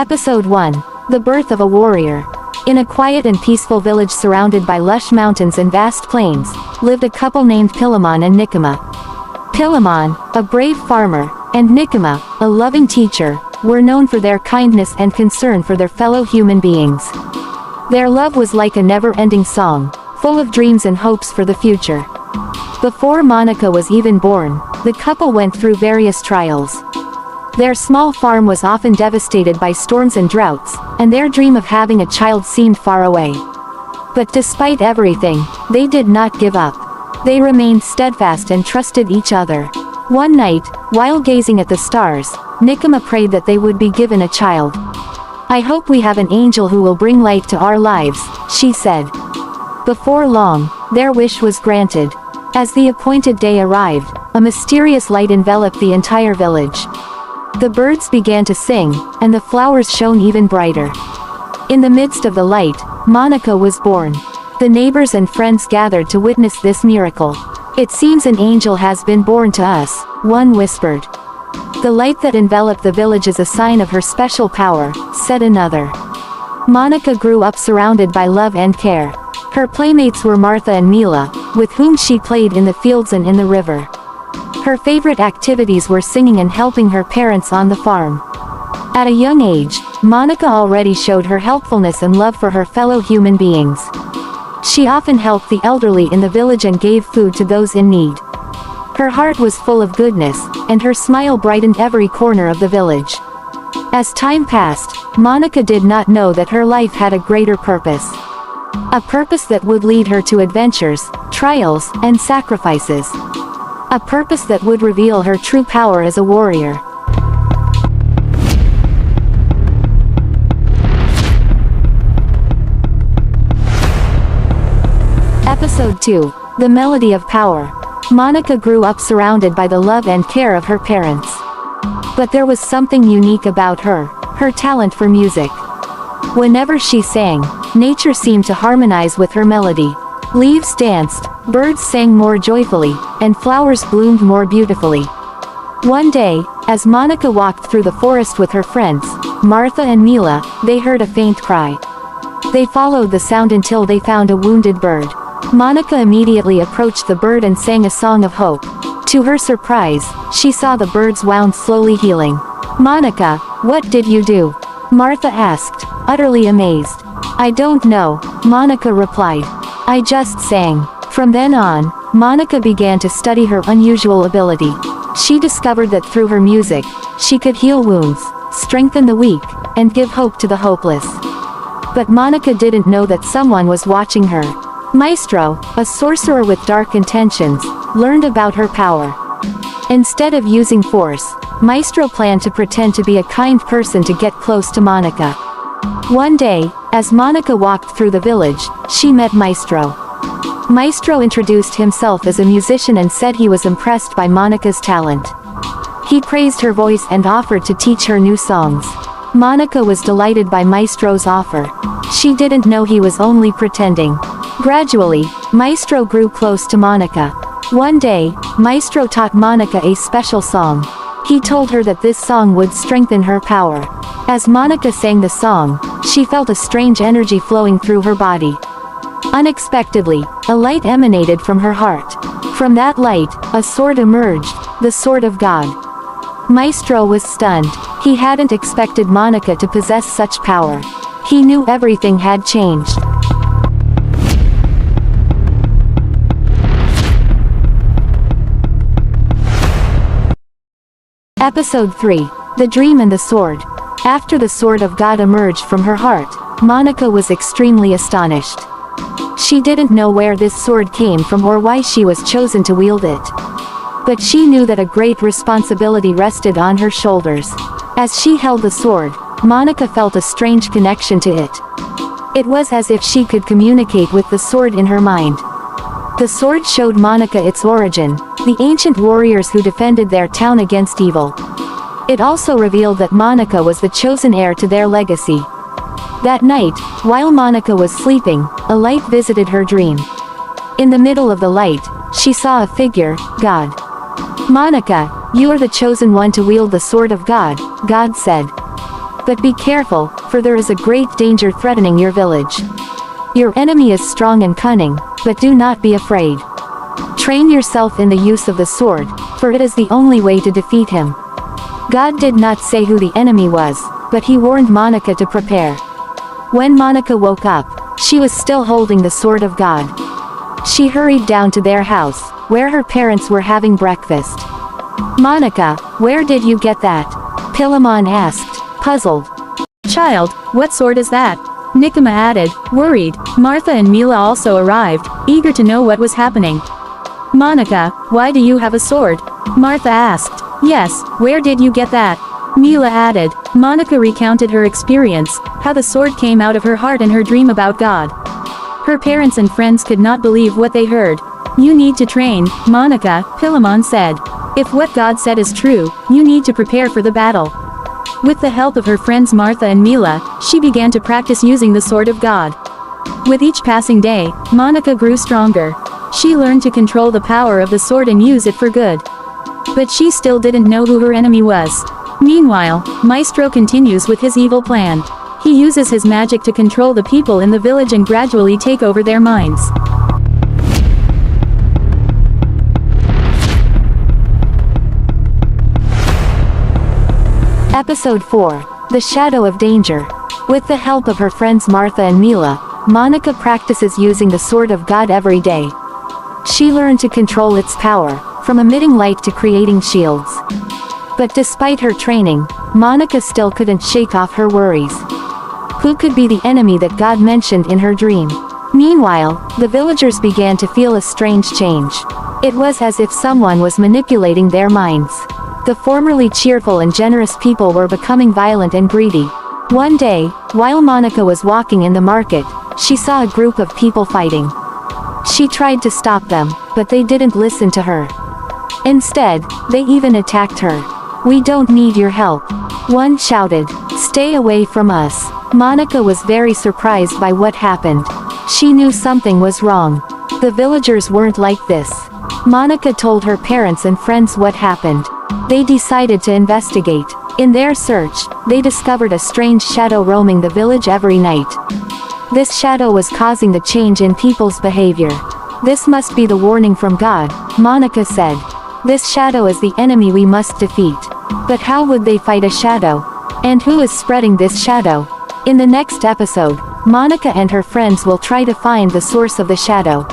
Episode 1. The Birth of a Warrior. In a quiet and peaceful village surrounded by lush mountains and vast plains, lived a couple named Pilamon and Nikoma. Pilamon, a brave farmer, and Nikoma, a loving teacher, were known for their kindness and concern for their fellow human beings. Their love was like a never-ending song, full of dreams and hopes for the future. Before Monica was even born, the couple went through various trials. Their small farm was often devastated by storms and droughts, and their dream of having a child seemed far away. But despite everything, they did not give up. They remained steadfast and trusted each other. One night, while gazing at the stars, Nikoma prayed that they would be given a child. "I hope we have an angel who will bring light to our lives," she said. Before long, their wish was granted. As the appointed day arrived, a mysterious light enveloped the entire village. The birds began to sing, and the flowers shone even brighter. In the midst of the light, Monica was born. The neighbors and friends gathered to witness this miracle. "It seems an angel has been born to us," one whispered. "The light that enveloped the village is a sign of her special power," said another. Monica grew up surrounded by love and care. Her playmates were Martha and Mila, with whom she played in the fields and in the river. Her favorite activities were singing and helping her parents on the farm. At a young age, Monica already showed her helpfulness and love for her fellow human beings. She often helped the elderly in the village and gave food to those in need. Her heart was full of goodness, and her smile brightened every corner of the village. As time passed, Monica did not know that her life had a greater purpose. A purpose that would lead her to adventures, trials, and sacrifices. A purpose that would reveal her true power as a warrior. Episode 2. The Melody of Power. Monica grew up surrounded by the love and care of her parents. But there was something unique about her talent for music. Whenever she sang, nature seemed to harmonize with her melody. Leaves danced, birds sang more joyfully, and flowers bloomed more beautifully. One day, as Monica walked through the forest with her friends, Martha and Mila, they heard a faint cry. They followed the sound until they found a wounded bird. Monica immediately approached the bird and sang a song of hope. To her surprise, she saw the bird's wound slowly healing. "Monica, what did you do?" Martha asked, utterly amazed. "I don't know," Monica replied. "I just sang." From then on, Monica began to study her unusual ability. She discovered that through her music, she could heal wounds, strengthen the weak, and give hope to the hopeless. But Monica didn't know that someone was watching her. Maestro, a sorcerer with dark intentions, learned about her power. Instead of using force, Maestro planned to pretend to be a kind person to get close to Monica. One day, as Monica walked through the village, she met Maestro. Maestro introduced himself as a musician and said he was impressed by Monica's talent. He praised her voice and offered to teach her new songs. Monica was delighted by Maestro's offer. She didn't know he was only pretending. Gradually, Maestro grew close to Monica. One day, Maestro taught Monica a special song. He told her that this song would strengthen her power. As Monica sang the song, she felt a strange energy flowing through her body. Unexpectedly, a light emanated from her heart. From that light, a sword emerged, the Sword of God. Maestro was stunned. He hadn't expected Monica to possess such power. He knew everything had changed. Episode 3. The Dream and the Sword. After the Sword of God emerged from her heart, Monica was extremely astonished. She didn't know where this sword came from or why she was chosen to wield it. But she knew that a great responsibility rested on her shoulders. As she held the sword, Monica felt a strange connection to it. It was as if she could communicate with the sword in her mind. The sword showed Monica its origin, the ancient warriors who defended their town against evil. It also revealed that Monica was the chosen heir to their legacy. That night, while Monica was sleeping, a light visited her dream. In the middle of the light, she saw a figure, God. "Monica, you are the chosen one to wield the Sword of God," God said. But be careful, for there is a great danger threatening your village. Your enemy is strong and cunning, but do not be afraid. Train yourself in the use of the sword, for it is the only way to defeat him. God did not say who the enemy was, but he warned Monica to prepare. When Monica woke up, she was still holding the sword of God. She hurried down to their house, where her parents were having breakfast. "Monica, where did you get that?" Philemon asked, puzzled. "Child, what sword is that?" Nicola added, worried. Martha and Mila also arrived, eager to know what was happening. "Monica, why do you have a sword?" Martha asked. "Yes, where did you get that?" Mila added. Monica recounted her experience, how the sword came out of her heart and her dream about God. Her parents and friends could not believe what they heard. "You need to train, Monica," Philemon said. "If what God said is true, you need to prepare for the battle." With the help of her friends Martha and Mila, she began to practice using the sword of God. With each passing day, Monica grew stronger. She learned to control the power of the sword and use it for good. But she still didn't know who her enemy was. Meanwhile, Maestro continues with his evil plan. He uses his magic to control the people in the village and gradually take over their minds. Episode 4. The Shadow of Danger. With the help of her friends Martha and Mila, Monica practices using the sword of God every day. She learned to control its power, from emitting light to creating shields. But despite her training, Monica still couldn't shake off her worries. Who could be the enemy that God mentioned in her dream? Meanwhile, the villagers began to feel a strange change. It was as if someone was manipulating their minds. The formerly cheerful and generous people were becoming violent and greedy. One day, while Monica was walking in the market, she saw a group of people fighting. She tried to stop them, but they didn't listen to her. Instead, they even attacked her. "We don't need your help," one shouted. "Stay away from us." Monica was very surprised by what happened. She knew something was wrong. The villagers weren't like this. Monica told her parents and friends what happened. They decided to investigate. In their search, they discovered a strange shadow roaming the village every night. This shadow was causing the change in people's behavior. "This must be the warning from God," Monica said. "This shadow is the enemy we must defeat." But how would they fight a shadow? And who is spreading this shadow? In the next episode, Monica and her friends will try to find the source of the shadow.